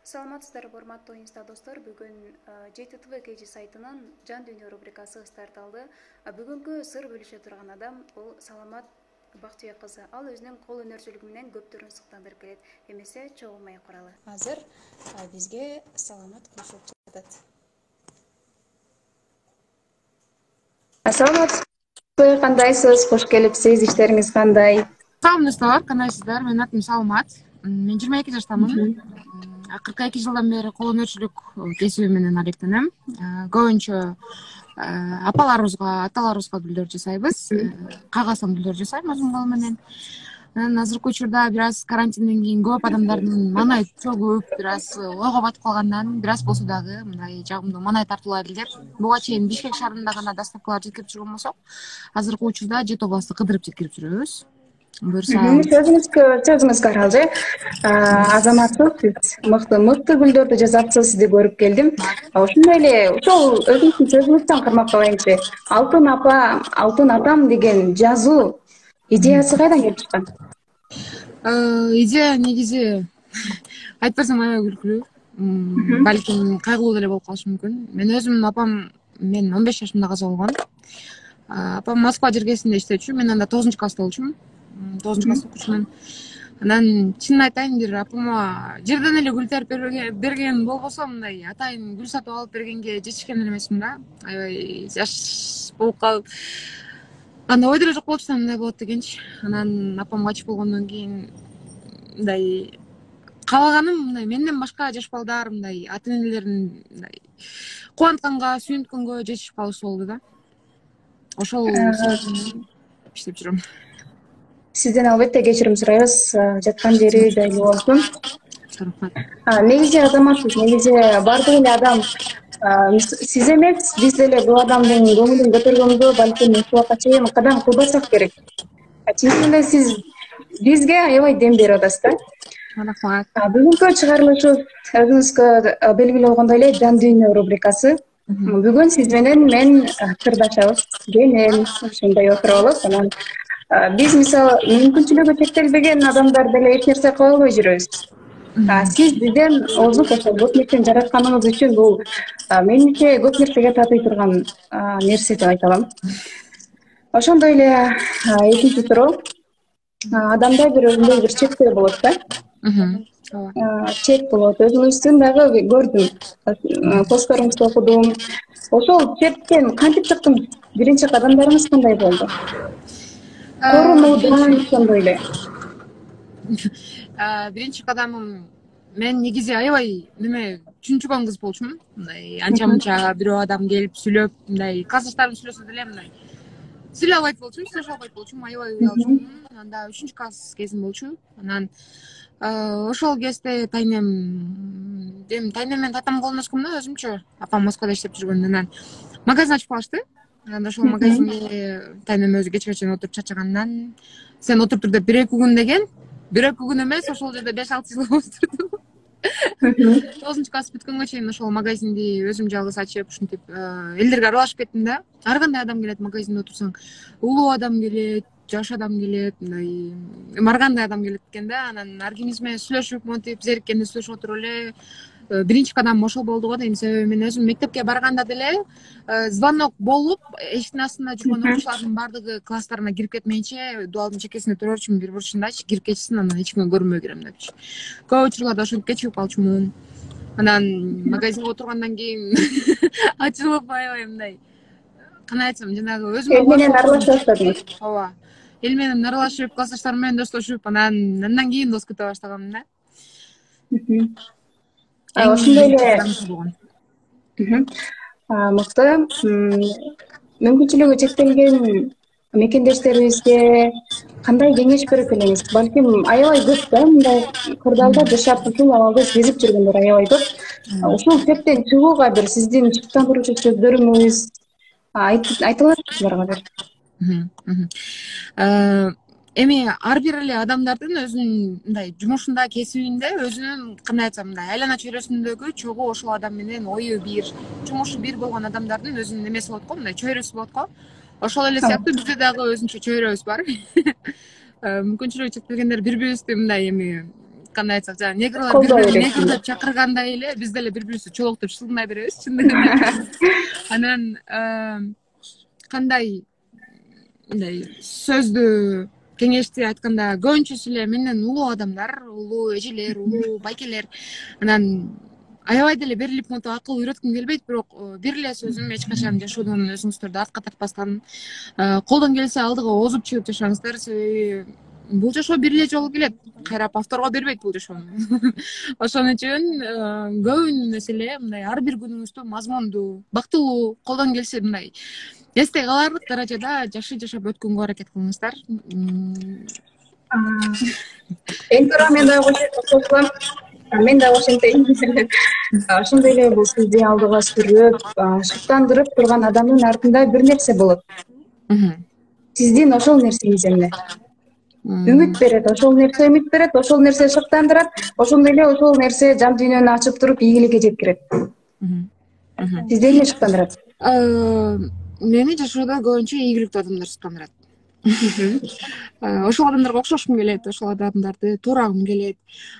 Саламатсыздарбы, урматтуу инста достор. Бүгүн JTTV KG сайтынын Жан Дүйнө рубрикасы старт алды. Бүгүнкү сыр бөлүшө турган адам бул Саламат Бактыбек кызы. Ал өзүнүн кол өнөрчүлүгү менен көптөрүн суктандырып келет. Эмесе чогуу май куралы. Азыр бизге Саламат кошулуп жатат. Саламатсызбы, кандайсыз? Кош келипсиз. Иштериңиз кандай? Саламатсыздар, кандайсыздар? Менин атым Саламат. Мен 22 жаштамын. 42 жылдан бери кол өнөрчүлүк кесиби менен алектенем. Көбүнчө апаларыбызга, аталарыбызга гүлдөр жасайбыз. Кагасам гүлдөр жасайм өзүм кол менен. Азыркы учурда бир аз карантинден кийин көп адамдардын маанай чөгүп, бир аз ойго батып калгандан, бир аз болсо дагы мындай жагымдуу маанай тартуулайлы деп буга чейин Бишкек шаарында гана доставкалар жеткирип жүргөн болсок, азыркы учурда Жети областты кыдырып жеткирип жүрөбүз. Сөзүңүзгө аралжы. Азаматсыз, сиз мыкты гүлдөрдү жасапсыз, сизди көрүп келдим. Ошондой эле ошол өзүңүздүн сөзүңүздөн кармап калайынчы. Алтын апа, алтын атам деген жазуу идеясы кайдан келип чыккан? Идея негизи айтпасам аябай күлкүлүү. Балким кайгылуу деле болуп калышы мүмкүн. Мен өзүм апам мен 15 жашымда каза болгон. Апам Москва жергесинде иштечү. Мен анда 9 класста болчумун. 9 класста окучумун. Анан чынын айтайын, бир апама жерден эле гүл терип берген болбосо, мындай атайын гүл сатып алып бергенге жетишкен эле эмесмин да. Аябай жаш болуп калып, анда ойдо эле жок болчу да мындай болот дегенчи. Анан апам качып болгондон кийин мындай каалаганым мындай менден башка жаш балдар мындай ата энелерин мындай кубантканга, сүйүнткөнгө жетишип калышы болду да. Ошол иштеп жүрөм. Сизден албетте кечирим сурайбыз. Жаткан жери жайлуу болсун. Негизи азаматсыз, негизи бардык эле адам сиз эмес, биз деле бул адамдын көңүлүн көтөргөнгө балким ушул убакка чейин кадам кылбасак керек. Чынында эле сиз бизге аябай дем берип атасыз да. Рахмат. Бүгүнкү чыгарылышыбыз өзүңүзгө белгилүү болгондой эле Жан Дүйнө рубрикасы. Бүгүн сиз менен мен сырдашабыз. Кенен ошондой отуруп алып, анан биз мисалы мүмкүнчүлүгү чектелбеген адамдар деле эч нерсе кыла албай жүрөбүз. Сиз бизден озуп ошол көп нерсени жаратканыңыз үчүн бул менимче көп нерсеге татый турган нерсе деп айта алам. Ошондой эле экинчи суроо. Адамда бир өзүндөй бир чектер болот да. Чек болот. Өзүңүздүн дагы көрдүм. Постторуңузду окудум. Ошол чектен кантип чыктыңыз? Биринчи кадамдарыңыз кандай болду? Корунуудан ошондой эле. Биринчи кадамым, мен негизи аябай чүнчүгөн кыз болчумун. Мындай анча-мынча бирөө адам келип сүйлөп, мындай классташтарым сүйлөсө деле мындай сүйлөй албайт болчумун, сүйлөшө албайт болчумун, аябай уялчумун. Анда 3-класс кезим болчу. Анан ошол кезде тайнем менен татам колдонушкум да өзүмчө. Апам Москвада иштеп жүргөндөн анан магазин ачып калышты. Анда ошол магазинге тайнем өзү кечке чейин отуруп чарчагандан сен отуруп тур деп 1-2 күн деген. 1-2 күн эмес, ошол жерде 5-6 жыл отурдум. 9-класс бүткөнгө чейин ошол магазинди өзүм жалгыз ачып, ушинтип элдерге аралашып кеттим да. Ар кандай адам келет магазинде отурсаң, улуу адам келет, жаш адам келет, мындай ар кандай адам келет экен да. Анан ар кимибиз менен сүйлөшүп, монтип, зериккенде сүйлөшүп отуруп эле биринчи кадам ошол болду го дейм. Себеби мен өзүм мектепке барганда деле звонок болуп, эшиктин астында жүргөн окуучулардын бардыгы класстарына кирип кетмейинче дуалдын чекесинде турчумун, бир бурчундачы, кирип кетишсин, анан эч кимге көрүнбөй кирем депчи. Көп учурларда ошентип кечигип калчумун. Анан магазинге отургандан кийин ачылып аябай мындай кандай айтсам, жанагы өзүм эл менен аралаша баштадыңыз. Ооба. Эл менен аралашып, классташтарым менен достошуп, андан кийин дос күтө баштаганмын да. Ошондой эле мыкты. Мүмкүнчүлүгү чектелген мекендештерибизге кандай кеңеш берет элеңиз? Балким аябай көп да, мындай кырдаалда жашап, ушул абалды сезип жүргөндөр аябай көп. Ушул чектен чыгууга бир сиздин чыктандыруучу сөздөрүңүз айта аласыздарбы бир? Эми ар бир эле адамдардын өзүнүн мындай жумушунда, кесибинде өзүнүн кандай айтсам, мындай айлана чөйрөсүндөгү чогуу ошол адам менен ою бир, жумушу бир болгон адамдардын өзүнүн эмеси болот го, мындай чөйрөсү болот го. Ошол эле сыяктуу бизде дагы өзүнчө чөйрөбүз бар. Мүмкүнчүлүгү чектелгендер бири бирибизди мындай эми кандай айтсак, жана негрлар колдоо бири-бирин берет. негр деп чакыргандай эле биз деле бири-бирибизди чолоктоп шылдыңдай беребиз чын эле. Анан кандай мындай сөздү кеңешти айтканда көбүнчөсү эле менден улуу адамдар, улуу эжелер, улуу байкелер анан аябай деле берилип монтип акыл үйрөткүм келбейт, бирок бир эле сөзүм эч качан жашоодон өзүңүздөрдү артка тартпастан колдон келсе алдыга озуп чыгып жашаңыздар, себеби бул жашоо бир эле жолу келет, кайра повторго бербейт бул жашоону. Ошон үчүн көбүнесе эле мындай ар бир күнүңүздү мазмундуу, бактылуу, колдон келсе мындай эсте каларлык даражада жакшы жашап өткөнгө аракет кылыңыздар. Эң туура мен дагы кошулам. Мен дагы ошентейм. Ошондой эле бул сизди алдыга сүрүп, шыктандырып турган адамдын артында бир нерсе болот. Сиздин ошол нерсеңиз эмне? Үмүт берет, ошол нерсе үмүт берет, ошол нерсе шыктандырат, ошондой эле ошол нерсе жан дүйнөнү ачып туруп ийгиликке жеткирет. Сизди эмне шыктандырат? Мени жашоодо көбүнчө ийгиликтүү адамдар шыктандырат. Ошол адамдарга окшошкум келет, ошол адамдарды туурагым келет.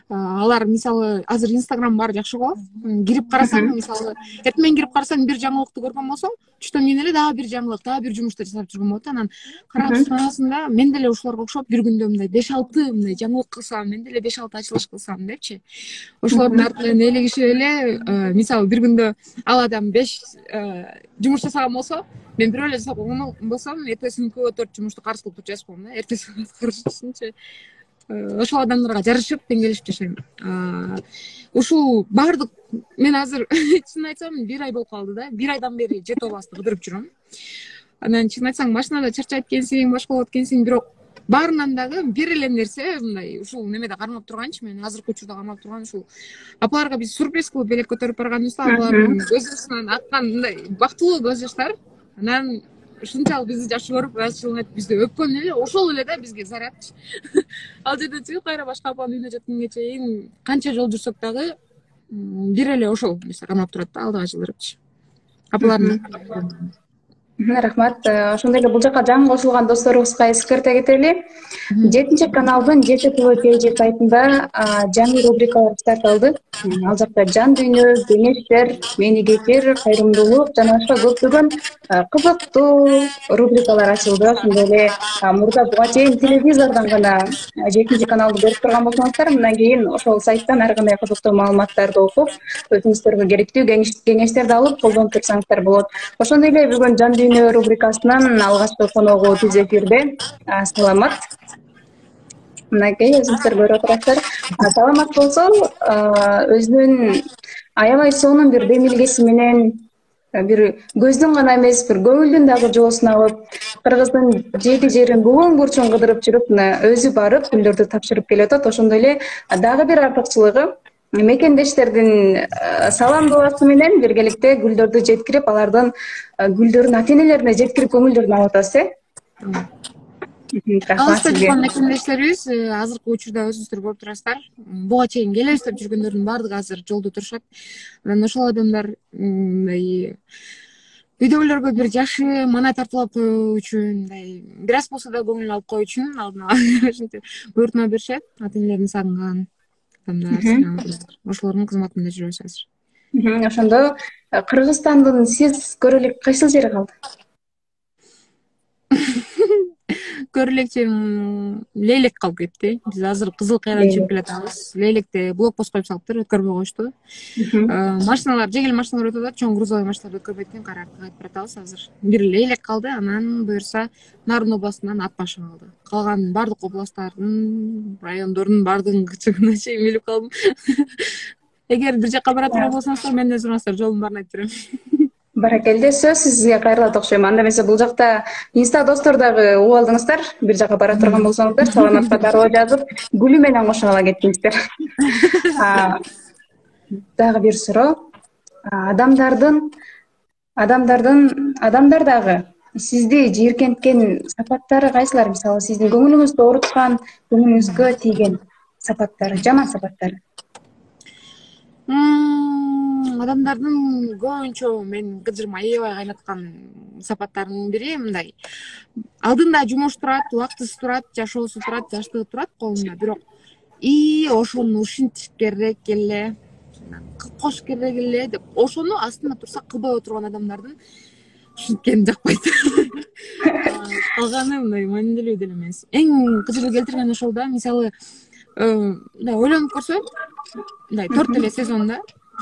Алар мисалы азыр Инстаграм бар жакшы го. Кирип карасаң, мисалы эртең кирип карасаң бир жаңылыкты көргөн болсоң, түштөн кийин эле дагы бир жаңылык, дагы бир жумушту жасап жүргөн болот. Анан карап санасында мен деле ушуларга окшоп бир күндө мындай 5-6 мындай жаңылык кылсам, мен деле 5-6 ачылыш кылсам депчи. Ошолордун артынан элегишип эле, мисалы бир күндө ал адам 5 жумуш жасаган болсо, мен бирөө эле жасап койгон болсом, эртесинкү 4 жумушту карыз кылып туруп жазып коем да. Эртеси карышычынчы ошол адамдарга жарышып теңгелешип жашайм. Ушул баардык мен азыр чын айтсам 1 ай болуп калды да. 1 айдан бери жет обасты кыдырып жүрөм. Анан чын айтсаң машинада чарчайт экенсиң, башка болот экенсиң, бирок баарынан дагы бир эле нерсе мындай ушул немеде кармап турганчы, мен азыркы учурда кармап турган ушул апаларга биз сюрприз кылып белек көтөрүп барганыбызда алардын көз жашынан аккан мындай бактылуу көз жаштар. Анан ушунчалык бизди жакшы көрүп, ачылып бизди өпкөн эле ошол эле да бизге заряд. Ал жерден чыгып кайра башка апанын үйүнө жеткенге чейин канча жол жүрсөк дагы бир эле ошол нерсе кармап турат да, алдыга жылдырыпчы. Апалардын. Рахмат. Ошондой эле бул жака жаңы кошулган досторубузга эскерте кетели. 7 каналдын ЖТТВ пэйжи сайтында жаңы рубрикалар старталды. Ал жакта жан дүйнө, кеңештер, мeenигекер, кайрымдуулук жана башка көптөгөн кызыктуу рубрикалар ачылды. Ошондой эле мурда буга чейин телевизордон гана 7 каналды көрүп турган болсоңуздар, мындан кийин ошол сайттан ар кандай кызыктуу маалыматтарды окуп, өзүңүздөргө керектүү кеңештерди алып колдонуп турсаңыздар болот. Ошондой эле бүгүн жан дүйнө рубрикасынын алгачкы коногу түз эфирде. Саламат. Мынакей өзүңүздөр көрүп отурасыздар. Саламат болсо, өзүнүн аябай сонун бир демилгеси менен бир көздүн гана эмес, бир көңүлдүн дагы жоосун алып, Кыргыздын 7 жерин бугун бурчун кыдырып жүрүп, өзү барып гүлдөрдү тапшырып келип атат. Ошондой эле дагы бир артыкчылыгы мекендештердин салам дуасы менен биргеликте гүлдөрдү жеткирип, алардын гүлдөрүн ата энелерине жеткирип көңүлдөрүн алып атасыз, Алыста жүргөн мекендештерибиз азыркы учурда өзүңүздөр көрүп турасыздар. Буга чейин келебиз деп жүргөндөрдүн баардыгы азыр жолдо турушат. Анан ошол адамдар үйдөгүлөргө бир жакшы маанай тартуулап коюу үчүн, мындай бир аз болсо да көңүл алып коюу үчүн алдына ушинтип буйртма беришет. Ата энелерин сагынган адамдар, ошолордун кызматында жүрөбүз азыр. Ошондо Кыргызстандын сиз көрө элек кайсыл жери калды? Көрө элек жерим Лейлек калып кетти. Биз азыр Кызыл Кайдан чыгып келатабыз. Лейлекте блокпост коюп салыптыр, өткөрбөй коюшту. Машиналар, жеңил машиналар өтүп атат, чоң грузовой машиналар өткөрбөйт экен, кайра артка кайтып баратабыз азыр. Бир Лейлек калды, анан буюрса Нарын областынан Ат башы калды. Калган бардык областтардын, райондордун бардыгын кычыгына чейин билип калдым. Эгер бир жака бара турган болсоңуздар, менден сураңыздар, жолдун баарын айтып берем. Баракелде, сөз сизге кайрылат окшойм. Анда эмесе бул жакта инста достор дагы угуп алдыңыздар. Бир жака бара турган болсоңуздар, саламатка дароо жазып, гүлү менен кошо ала кеттиңиздер. Дагы бир суроо. Адамдар дагы сизди жийиркенткен сапаттары кайсылар? Мисалы, сиздин көңүлүңүздү ооруткан, көңүлүңүзгө тийген сапаттары, жаман сапаттары? Адамдардын көбүнчө мен кыжырма аябай кайнаткан сапаттарынын бири мындай. Алдында жумуш турат, убактысы турат, жашоосу турат, жаштыгы турат колунда, бирок и ошону ушинтип керек эле, кылып коюш керек эле деп ошону астына турса кылбай отурган адамдардын ушинткени жакпайт. Калганы мындай маанилүү деле эмес. Эң кызыгы келтирген ошол да, мисалы мындай ойлонуп көрсөм, мындай 4 эле сезонда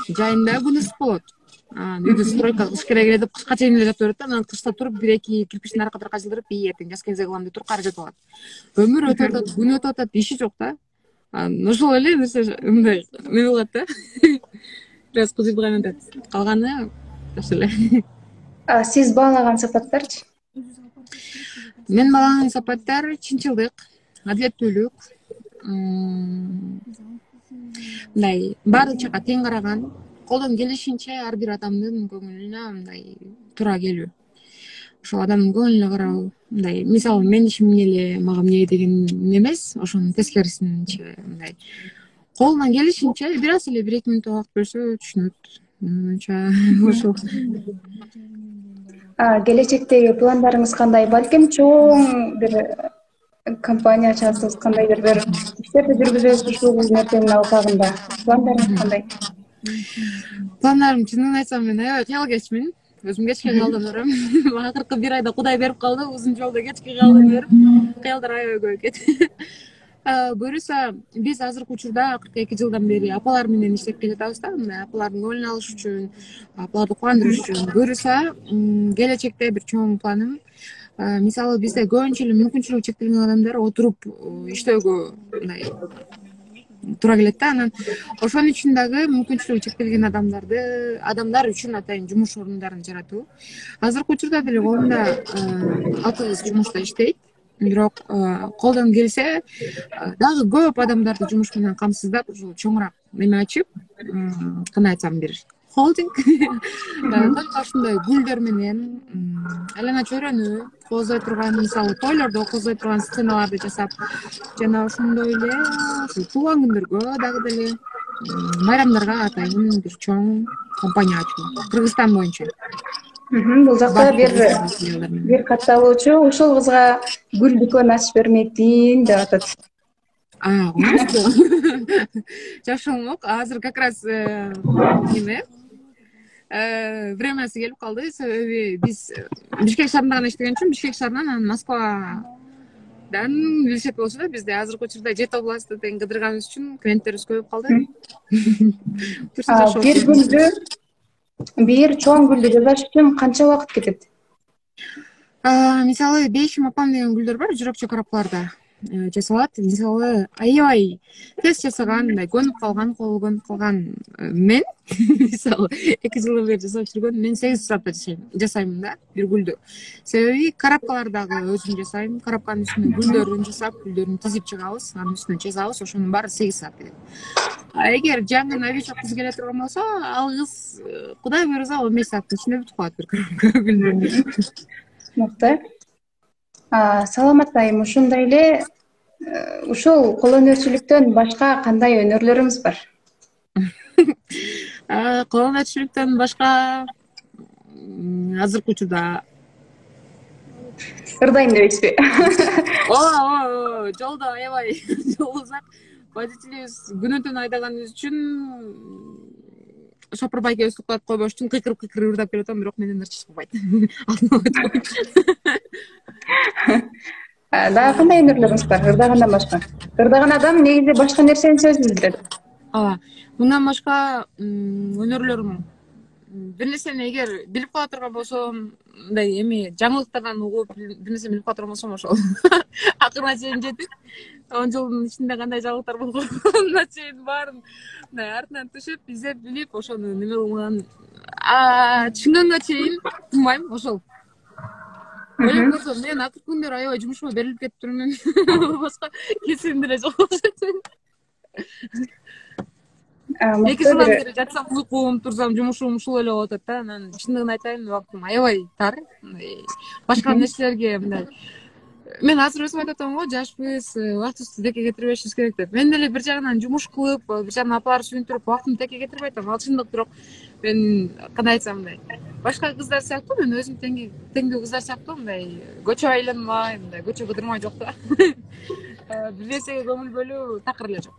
жайында күн ысык болот. Үйдү стройка кылыш керек эле деп кышка чейин эле жатып берет да, анан кышта туруп 1-2 кирпичтин арка тарка жылдырып, эртең жаз кезде кылам деп туруп кары жатып алат. Өмүр өтүп атат, күн өтүп атат, иши жок да. Ошол эле нерсе мындай эме болот да. Бир аз кызыгып атат. Калганы ошол эле. Сиз баалаган сапаттарчы? Мен баалаган сапаттар чынчылдык, адилеттүүлүк, мындай баардык жака тең караган, колдон келишинче ар бир адамдын көңүлүнө мындай туура келүү. Ошол адамдын көңүлүнө карап, мындай мисалы мен ишим эле мага эмне деген эмес, ошонун тескерисинче мындай колунан келишинче бир аз эле 1-2 мүнөт убакыт бөлсө түшүнөт. Менимче ошол. Келечектеги пландарыңыз кандай? Балким чоң бир компания ачасыз, кандайдыр бир иштерди жүргүзөсүз ушул нерсенин алкагында. Пландарыңыз кандай? Пландарым чынын айтсам мен аябай кыялкечмин. Өзүм кечке калдым берем. Акыркы 1 айда Кудай берип калды, узун жолдо кечке калдым берип, кыялдар аябай көп экен. Буюрса биз азыркы учурда 42 жылдан бери апалар менен иштеп келатабыз да, мындай апалардын көңүлүн алыш үчүн, апаларды кубандырыш үчүн. Буюрса келечекте бир чоң планым, мисалы бизде көбүнчө эле мүмкүнчүлүгү чектелген адамдар отуруп иштөөгө мындай туура келет да. Анан ошон үчүн дагы мүмкүнчүлүгү чектелген адамдар үчүн атайын жумуш орундарын жаратуу. Азыркы учурда деле колумда 6 кыз жумушта иштейт. Бирок колдон келсе дагы көп адамдарды жумуш менен камсыздап, ушул чоңураак эме ачып, кандай айтсам, бир холдинг, ошондой гүлдөр менен айлана чөйрөнү козой турган, мисалы тойлордо козой турган сценаларды жасап, жана ошондой эле туулган күндөргө дагы деле майрамдарга атайын бир чоң компания ачуу Кыргызстан боюнча. Бул жакта бир катталуучу ушул кызга гүл дүкөн ачып бермекмин деп атат. Жакшы болмок. Азыр как раз эме времясы келип калды. Себеби биз Бишкек шаарында гана иштеген үчүн Бишкек шаарынан анан Москвадан билишет болчу да, бизде азыркы учурда 7 областты тең кыдырганыбыз үчүн клиенттерибиз көбөйүп калды. Бир гүлдү, бир чоң гүлдү жасаш үчүн канча убакыт кетет? Мисалы Бейшим апам деген гүлдөр бар, жүрөкчө карапкаларда жасалат. Мисалы аябай тез жасаган, мындай көнүп калган, колу көнүп калган мен мисалы 2 жылдан бери жасап жүргөн, мен 8 саатта жасайм да бир гүлдү. Себеби карапкалардагы өзүм жасайм, карапканын үстүнө гүлдөрүн жасап, гүлдөрүн тизип чыгабыз, анын үстүнө чыгабыз, ошонун баары 8 саат кетет. Эгер жаңы новичок кыз келе турган болсо, ал кыз Кудай буйрса 15 сааттын ичинде бүтүп калат бир карапка гүлдү. Мыкты. Саламат айым, ушундай эле ушул кол өнөрчүлүктөн башка кандай өнөрлөрүңүз бар? Кол өнөрчүлүктөн башка азыркы учурда ырдайм дебейсизби? Жолдо аябай жол узак. Водителибиз күнү түн айдаганыбыз үчүн шопур байке өстүп калып койбош үчүн кыйкырып ырдап келип атам, бирок менден ырчыш болбойт. Дагы кандай өнөрлөрүңүз бар ырдагандан башка? Ырдаган адам негизи башка нерсенин сөзүн билдирет. Мындан башка өнөрлөрүм, бир нерсени эгер билип кала турган болсом, мындай эми жаңылыктардан угуп бир нерсе билип кала турган болсом, ошол акырына чейин жетип 10 жылдын ичинде кандай жаңылыктар болгонуна чейин баарын мындай артынан түшүп, издеп билип, ошону неме кылган, түшүнгөнгө чейин тынбайм, ошол. Ойлоп көрсөм, мен акыркы күндөрү аябай жумушума берилип кетиптирмин. Башка кесибим деле жок болчу. 2 жылдан бери жатсам уйкум, турсам жумушум ушул эле болуп атат да. Анан чындыгын айтайын, убактым аябай тар. Башка нерселерге мындай. Мен азыр өзүм айтып атам го, жашпыз, убактыбызды теке кетирбешибиз керек деп. Мен деле бир жагынан жумуш кылып, бир жагынан апаларды сүйүндүрүп, убактымды теке кетирбей атам. Ал чындык, бирок мен кандай айтсам мындай, башка кыздар сыяктуу, мен өзүм теңдүү кыздар сыяктуу мындай көчө айланмай, мындай көчө кыдырмай жок да. Бир нерсеге көңүл бөлүү такыр эле жок.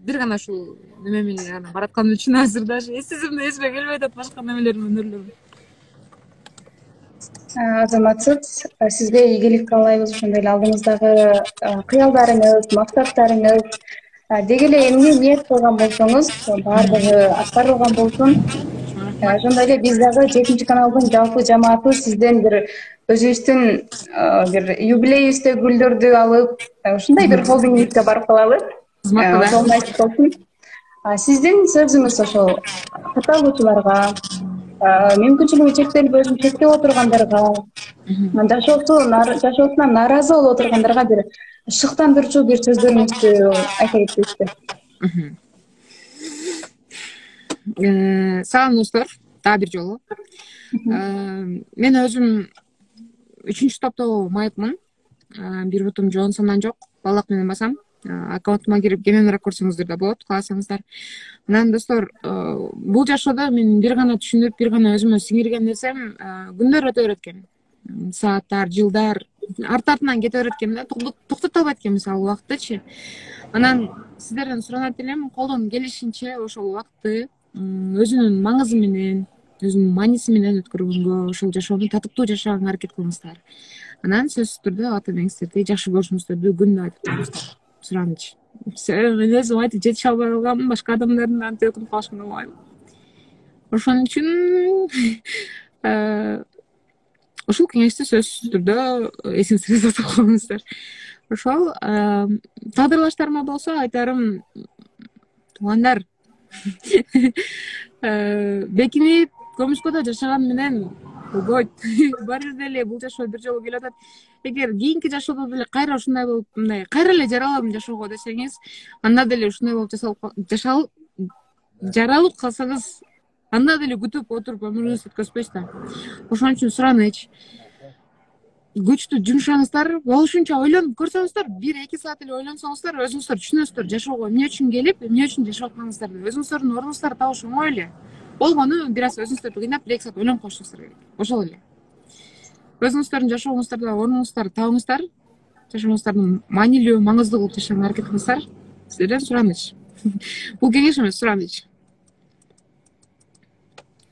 бир гана ушул неме менен гана бараткан үчүн азыр даже эсизимде эсиме келбей атат башка немелердин өнөрлөрү. Азаматсыз, сизге ийгилик каалайбыз. Ошондой эле алдыңыздагы кыялдарыңыз, максаттарыңыз деги эле эмне ниет кылган болсоңуз баардыгы аткарылган болсун. Ошондой эле биз дагы 7 каналдын жалпы жамааты сизден бир өзүбүздүн бир юбилейибизде гүлдөрдү алып, ушундай бир холдингибизге барып калалы. Кызматта да. Ошол насип болсун. Сиздин сөзүңүз ошол катталуучуларга, мүмкүнчүлүгү чектелип өзүн чектеп отургандарга, жашоосунан нааразы болуп отургандарга бир шыктандырчу бир сөздөрүңүздү айта кетсеңизчи. Салам достор, дагы бир жолу. Мен өзүм 3-топтогу майыпмын. Бир бутум жоонсомдан жок, балак менен басам. Аккаунтума кирип кененирээк көрсөңүздөр да болот, кааласаңыздар. Анан достор, бул жашоодо мен бир гана түшүнүп, бир гана өзүмө сиңирген нерсем, күндөр өтө берет экен. Сааттар, жылдар арт артынан кете берет экен да, токтото албайт экен мисалы убакыттычы. Анан сиздерден суранат элем, колдон келишинче ошол убакытты өзүнүн маңызы менен, өзүнүн мааниси менен өткөргөнгө, ошол жашоону татыктуу жашаганга аракет кылыңыздар. Анан сөзсүз түрдө ата энеңиздерди жакшы көрүшүңүздөрдү күндү айтып туруңуздар. Сураныч. Мен өзүм айтып жетише албай калганмын, башка адамдардын антип өкүнүп калышын каалабайм. Ошон үчүн ушул кеңешти сөзсүз түрдө эсиңизде сактап коюңуздар. Ошол тагдырлаштарыма болсо айтарым, туугандар, бекинип көмүскөдө жашаган менен болбойт. Баары бир деле бул жашоо бир жолу келип атат. Эгер кийинки жашоодо деле кайра ушундай болуп, мындай кайра эле жаралам жашоого десеңиз, анда деле ушундай болуп жаралып калсаңыз, анда деле күтүп отуруп өмүрүңүздү өткөзбөйсүз да. Ошон үчүн сураныч, күчтү жумшаңыздар, болушунча ойлонуп көрсөңүздөр, 1-2 саат эле ойлонсоңуздар, өзүңүздөр түшүнөсүздөр жашоого эмне үчүн келип, эмне үчүн жашап атканыңыздарды, өзүңүздөрдүн ордуңуздарды табыш оңой эле. Болгону бир аз өзүңүздөрдү кыйнап, 1-2 саат ойлонуп коюшуңуздар керек. Ошол эле. Өзүңүздөрдүн жашооңуздарда ордуңуздарды табыңыздар, жашооңуздардын маанилүү, маңыздуу кылып жашаганга аракет кылыңыздар. Сиздерден сураныч. Бул кеңеш эмес, сураныч.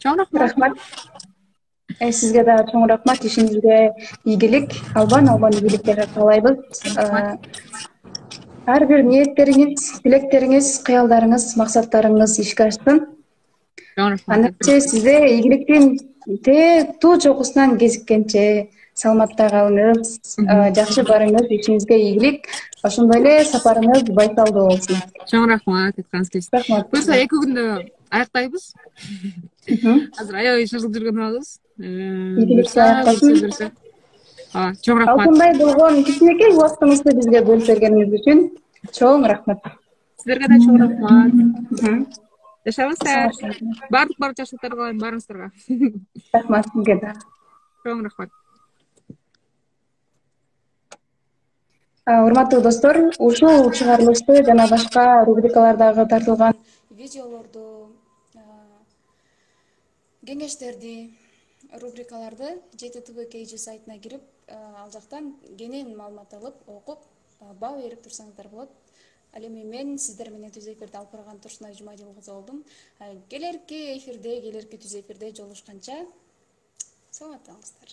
Чоң рахмат. Сизге дагы чоң рахмат. Ишиңизге ийгилик, албан ийгиликтерди каалайбыз. Ар бир ниеттериңиз, тилектериңиз, кыялдарыңыз, максаттарыңыз ишке ашсын. Андаче сизде ийгиликтин туу чокусунан кезиккенче саламатта калыңыз, жакшы барыңыз, ишиңизге ийгилик, ошондой эле сапарыңыз байсалдуу болсун. Чоң рахмат, айтканыңыз келсин. Рахмат. Буюрса 2 күндө аяктайбыз. Азыр аябай шашылып жүргөн абыз. Ийгиликте аяктасын. Чоң рахмат. Алтындай болгон кичинекей убактыңызды бизге бөлүп бергениңиз үчүн чоң рахмат. Сиздерге да чоң рахмат. Жашаңыздар. Бардык жакшылыктарды каалайм баарыңыздарга. Рахмат сизге да. Чоң рахмат. Урматтуу достор, ушул чыгарылышты жана башка рубрикалардагы тартылган видеолорду, кеңештерди, рубрикаларды JTTV.kg сайтына кирип, ал жактан кенен маалымат алып, окуп, баа берип турсаңыздар болот. Ал эми мен сиздер менен түз эфирди алып барган Турсунай Жумадил кызы болдум. Келерки түз эфирде жолугушканча саламатта калыңыздар.